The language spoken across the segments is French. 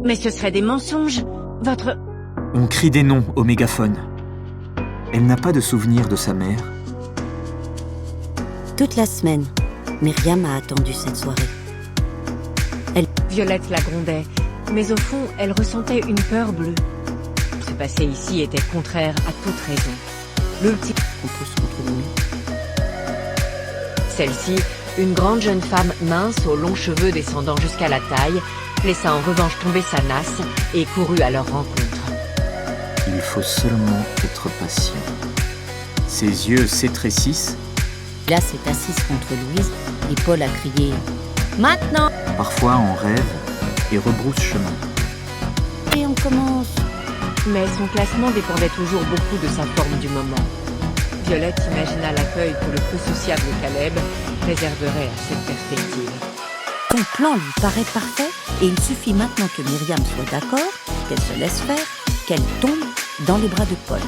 Mais ce serait des mensonges. Votre... On crie des noms au mégaphone. Elle n'a pas de souvenir de sa mère. Toute la semaine, Myriam a attendu cette soirée. Violette la grondait, mais au fond, elle ressentait une peur bleue. Ce passé ici était contraire à toute raison. Le petit... Compose contre lui. Celle-ci, une grande jeune femme mince aux longs cheveux descendant jusqu'à la taille, laissa en revanche tomber sa nasse et courut à leur rencontre. Il faut seulement être patient. Ses yeux s'étrécissent. Là, s'est assise contre Louise et Paul a crié « Maintenant !» Parfois en rêve et rebrousse chemin. Et on commence. Mais son classement dépendait toujours beaucoup de sa forme du moment. Violette imagina l'accueil que le peu sociable Caleb réserverait à cette perspective. Son plan lui paraît parfait et il suffit maintenant que Myriam soit d'accord, qu'elle se laisse faire, qu'elle tombe dans les bras de Paul.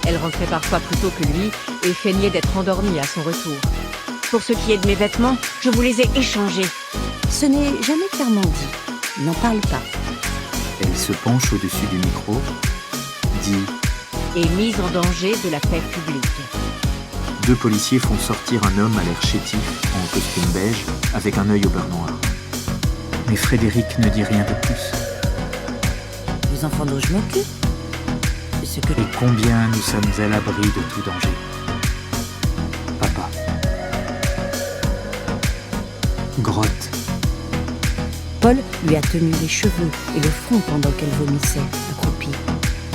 Elle rentrait parfois plus tôt que lui et feignait d'être endormie à son retour. Pour ce qui est de mes vêtements, je vous les ai échangés. Ce n'est jamais clairement dit. N'en parle pas. Elle se penche au-dessus du micro, dit Et mise en danger de la paix publique. Deux policiers font sortir un homme à l'air chétif, en costume beige, avec un œil au beurre noir. Mais Frédéric ne dit rien de plus. Vos enfants dont je m'occupe. C'est ce que... Et combien nous sommes à l'abri de tout danger. Papa. Grotte. Paul lui a tenu les cheveux et le front pendant qu'elle vomissait, accroupie.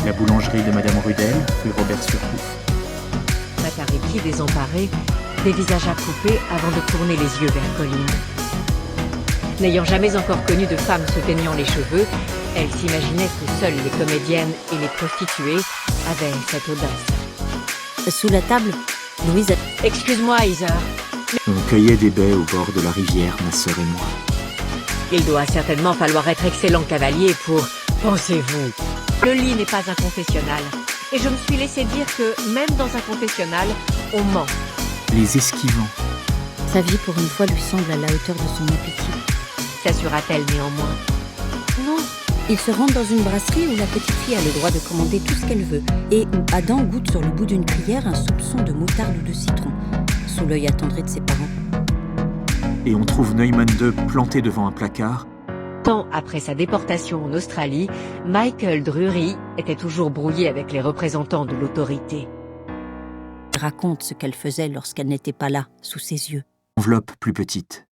La boulangerie de Madame Rudel, rue Robert-Surcouf. Matariki, désemparée, dévisagea Coupé avant de tourner les yeux vers Colline. N'ayant jamais encore connu de femme se peignant les cheveux, elle s'imaginait que seules les comédiennes et les prostituées avaient cette audace. Sous la table, Louise a... Excuse-moi, Heather. On cueillait des baies au bord de la rivière, ma sœur et moi. Il doit certainement falloir être excellent cavalier pour... Pensez-vous. Le lit n'est pas un confessionnal. Et je me suis laissé dire que, même dans un confessionnal, on ment. Les esquivants. Sa vie, pour une fois, lui semble à la hauteur de son appétit. S'assura-t-elle néanmoins. Non. Ils se rendent dans une brasserie où la petite fille a le droit de commander tout ce qu'elle veut et où Adam goûte sur le bout d'une cuillère un soupçon de moutarde ou de citron, sous l'œil attendri de ses parents. Et on trouve Neumann II planté devant un placard. Tant après sa déportation en Australie, Michael Drury était toujours brouillé avec les représentants de l'autorité. Elle raconte ce qu'elle faisait lorsqu'elle n'était pas là, sous ses yeux. Enveloppe plus petite.